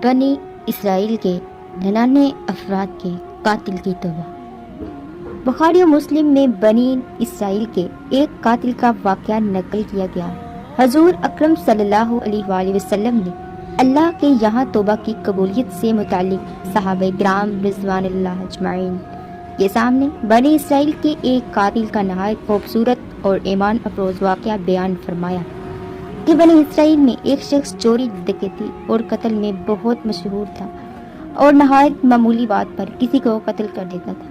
بنی اسرائیل کے 99 افراد کے قاتل کی توبہ۔ بخاری و مسلم میں بنی اسرائیل کے ایک قاتل کا واقعہ نقل کیا گیا ہے۔ حضور اکرم صلی اللہ علیہ وآلہ وسلم نے اللہ کے یہاں توبہ کی قبولیت سے متعلق صحابہ کرام رضوان اللہ اجمعین کے سامنے بنی اسرائیل کے ایک قاتل کا نہایت خوبصورت اور ایمان افروز واقعہ بیان فرمایا کہ بنی اسرائیل میں ایک شخص چوری، ڈکیتی اور قتل میں بہت مشہور تھا اور نہایت معمولی بات پر کسی کو قتل کر دیتا تھا۔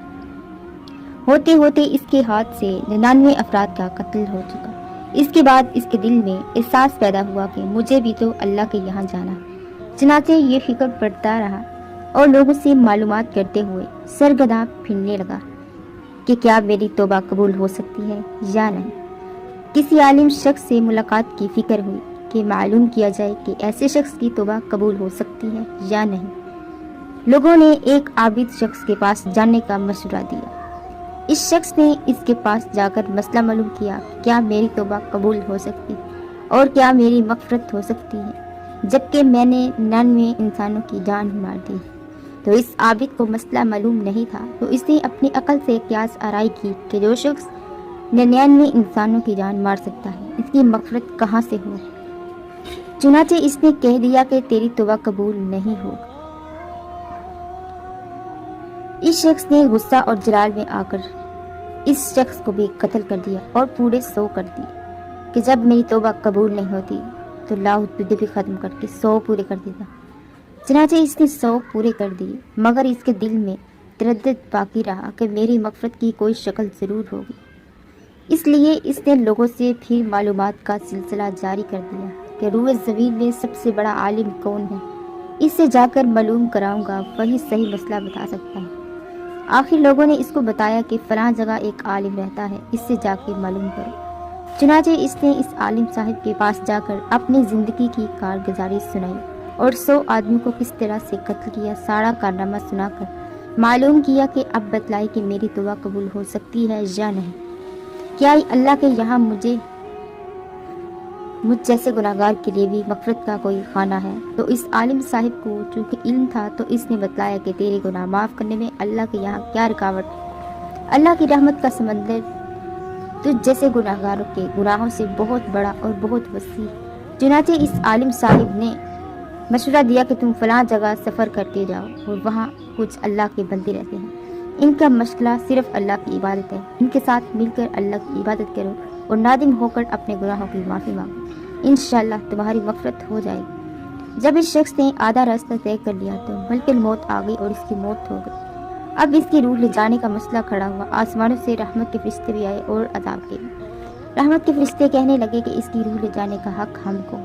ہوتے ہوتے اس کے ہاتھ سے 99 افراد کا قتل ہو چکا۔ اس کے بعد اس کے دل میں احساس پیدا ہوا کہ مجھے بھی تو اللہ کے یہاں جانا۔ چنانچہ یہ فکر پڑتا رہا اور لوگوں سے معلومات کرتے ہوئے سرگرداں پھرنے لگا کہ کیا میری توبہ قبول ہو سکتی ہے یا نہیں۔ کسی عالم شخص سے ملاقات کی فکر ہوئی کہ معلوم کیا جائے کہ ایسے شخص کی توبہ قبول ہو سکتی ہے یا نہیں۔ لوگوں نے ایک عابد شخص کے پاس جانے کا مشورہ دیا۔ اس شخص نے اس کے پاس جا کر مسئلہ معلوم کیا، کیا میری توبہ قبول ہو سکتی اور کیا میری مغفرت ہو سکتی ہے جبکہ میں نے 99 انسانوں کی جان مار دی۔ تو اس عابد کو مسئلہ معلوم نہیں تھا، تو اس نے اپنی عقل سے قیاس آرائی کی کہ جو شخص 99 انسانوں کی جان مار سکتا ہے، اس کی مغفرت کہاں سے ہو؟ چنانچہ اس نے کہہ دیا کہ تیری توبہ قبول نہیں ہوگی۔ اس شخص نے غصہ اور جلال میں آ کر اس شخص کو بھی قتل کر دیا اور پورے 100 کر دیے کہ جب میری توبہ قبول نہیں ہوتی تو لاہوت بھی ختم کر کے 100 پورے کر دیتا۔ چنانچہ اس نے 100 پورے کر دیے، مگر اس کے دل میں تردد باقی رہا کہ میری مغفرت کی کوئی شکل ضرور ہوگی۔ اس لیے اس نے لوگوں سے پھر معلومات کا سلسلہ جاری کر دیا کہ روئے زمین میں سب سے بڑا عالم کون ہے، اس سے جا کر معلوم کراؤں گا، وہی صحیح مسئلہ بتا سکتا ہے۔ آخر لوگوں نے اس کو بتایا کہ فلاں جگہ ایک عالم رہتا ہے، اس سے جا کے معلوم کرو۔ چنانچہ اس نے اس عالم صاحب کے پاس جا کر اپنی زندگی کی کارگزاری سنائی اور 100 آدمیوں کو کس طرح سے قتل کیا سارا کارنامہ سنا کر معلوم کیا کہ اب بتلائی کہ میری توبہ قبول ہو سکتی ہے یا نہیں۔ کیا اللہ کے یہاں مجھ جیسے گناہگار کے لیے بھی مغفرت کا کوئی خانہ ہے؟ تو اس عالم صاحب کو چونکہ علم تھا تو اس نے بتلایا کہ تیرے گناہ معاف کرنے میں اللہ کے یہاں کیا رکاوٹ ہے؟ اللہ کی رحمت کا سمندر تجھ جیسے گناہگاروں کے گناہوں سے بہت بڑا اور بہت وسیع۔ چنانچہ اس عالم صاحب نے مشورہ دیا کہ تم فلاں جگہ سفر کرتے جاؤ اور وہاں کچھ اللہ کے بندے رہتے ہیں، ان کا مشغلہ صرف اللہ کی عبادت ہے، ان کے ساتھ مل کر اللہ کی عبادت کرو اور نادم ہو کر اپنے گناہوں کی معافی مانگو، انشاءاللہ تمہاری مغفرت ہو جائے گی۔ جب اس شخص نے آدھا راستہ طے کر لیا تو ملک الموت آ گئی اور اس کی موت ہو گئی۔ اب اس کی روح لے جانے کا مسئلہ کھڑا ہوا۔ آسمانوں سے رحمت کے فرشتے بھی آئے اور عذاب کے بھی۔ رحمت کے فرشتے کہنے لگے کہ اس کی روح لے جانے کا حق ہم کو،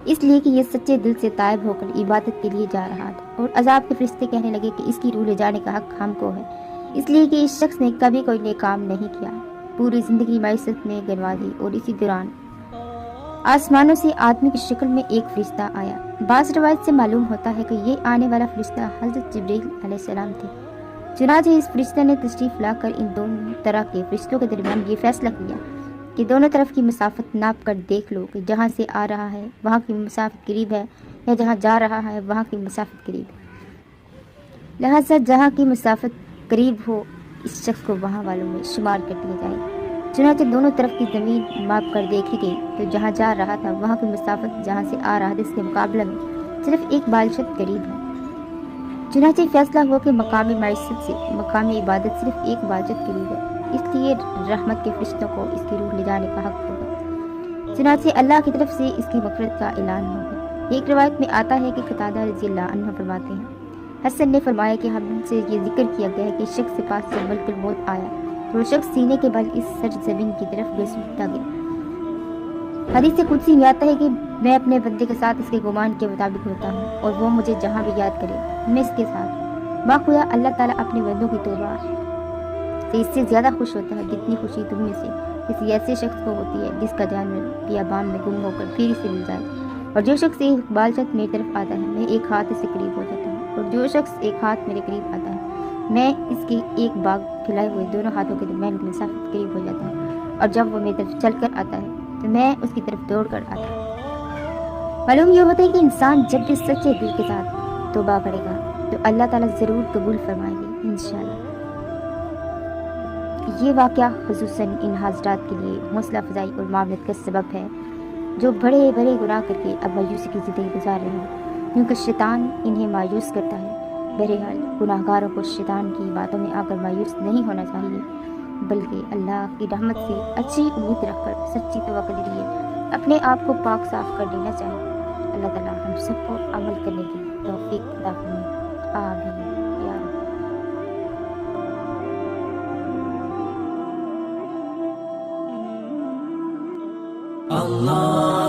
اس لیے کہ یہ سچے دل سے تائب ہو کر عبادت کے لیے جا رہا تھا، اور عذاب کے فرشتے کہنے لگے کہ اس کی روح لے جانے کا حق ہم کو ہے، اس لیے کہ اس شخص نے کبھی کوئی نیک کام نہیں کیا، پوری زندگی معیشت میں گنوا دی۔ اور اسی دوران آسمانوں سے آدمی کی شکل میں ایک فرشتہ آیا۔ بعض روایت سے معلوم ہوتا ہے کہ یہ آنے والا فرشتہ حضرت جبریل علیہ السلام تھے۔ چنانچہ اس فرشتہ نے تشریف لا کر ان دونوں طرح کے فرشتوں کے درمیان یہ فیصلہ کیا کہ دونوں طرف کی مسافت ناپ کر دیکھ لو کہ جہاں سے آ رہا ہے وہاں کی مسافت قریب ہے یا جہاں جا رہا ہے وہاں کی مسافت قریب ہے، لہذا جہاں کی مسافت قریب ہو اس شخص کو وہاں والوں میں شمار کر دیا جائے۔ چنانچہ دونوں طرف کی زمین ماپ کر دیکھی گئی تو جہاں جا رہا تھا وہاں کی مسافت جہاں سے آ رہا تھا اس کے مقابلے میں صرف ایک بالشت قریب ہے۔ چنانچہ فیصلہ ہوا کہ مقامی معیشت سے مقامی عبادت صرف ایک بالشت قریب ہے، اس لیے رحمت کے فرشتوں کو اس کی روح لے جانے کا حق ہوگا۔ چنانچہ اللہ کی طرف سے اس کی مغفرت کا اعلان ہوگا۔ ایک روایت میں آتا ہے کہ قتادہ رضی اللہ عنہ فرماتے ہیں، حسن نے فرمایا کہ ہم سے یہ ذکر کیا گیا ہے کہ شخص کے پاس جب ملک الموت آیا تو وہ شخص سینے کے بل اس سرزمین کی طرف گھسیٹتا گیا۔ حدیث قدسی میں آتا ہے کہ میں اپنے بندے کے ساتھ اس کے گمان کے مطابق ہوتا ہوں اور وہ مجھے جہاں بھی یاد کرے میں اس کے ساتھ۔ باخویا اللہ تعالیٰ اپنے بندوں کی توبہ سے اس سے زیادہ خوش ہوتا ہے جتنی خوشی تم میں سے کسی ایسے شخص کو ہوتی ہے جس کا جانور بیابان میں گم ہو کر پھر سے مل جائے. اور جو شخص ایک بالچت میری طرف آتا ہے میں ایک ہاتھ اس سے قریب ہو جاتا ہوں, اور جو شخص ایک ہاتھ میرے قریب آتا ہے میں اس کے ایک باغ پھیلائے ہوئے دونوں ہاتھوں کے درمیان کی مسافت قریب ہو جاتا ہوں, اور جب وہ میری طرف چل کر آتا ہے تو میں اس کی طرف دوڑ کر آتا ہوں. معلوم یہ ہوتا ہے کہ انسان جب بھی سچے دل کے ساتھ توبہ کرے گا تو اللہ تعالیٰ ضرور قبول فرمائیں گے انشاءاللہ. یہ واقعہ خصوصاً ان حضرات کے لیے حوصلہ افزائی اور معاونت کا سبب ہے جو بڑے بڑے گناہ کر کے اب مایوسی کی زندگی گزار رہے ہیں, کیونکہ شیطان انہیں مایوس کرتا ہے. بہرحال گناہ گاروں کو شیطان کی باتوں میں آ کر مایوس نہیں ہونا چاہیے, بلکہ اللہ کی رحمت سے اچھی امید رکھ کر سچی توبہ کے ذریعے اپنے آپ کو پاک صاف کر لینا چاہیے. اللہ تعالیٰ ہم سب کو عمل کرنے کی توفیق عطا فرمائے. آمین یا رب. Allah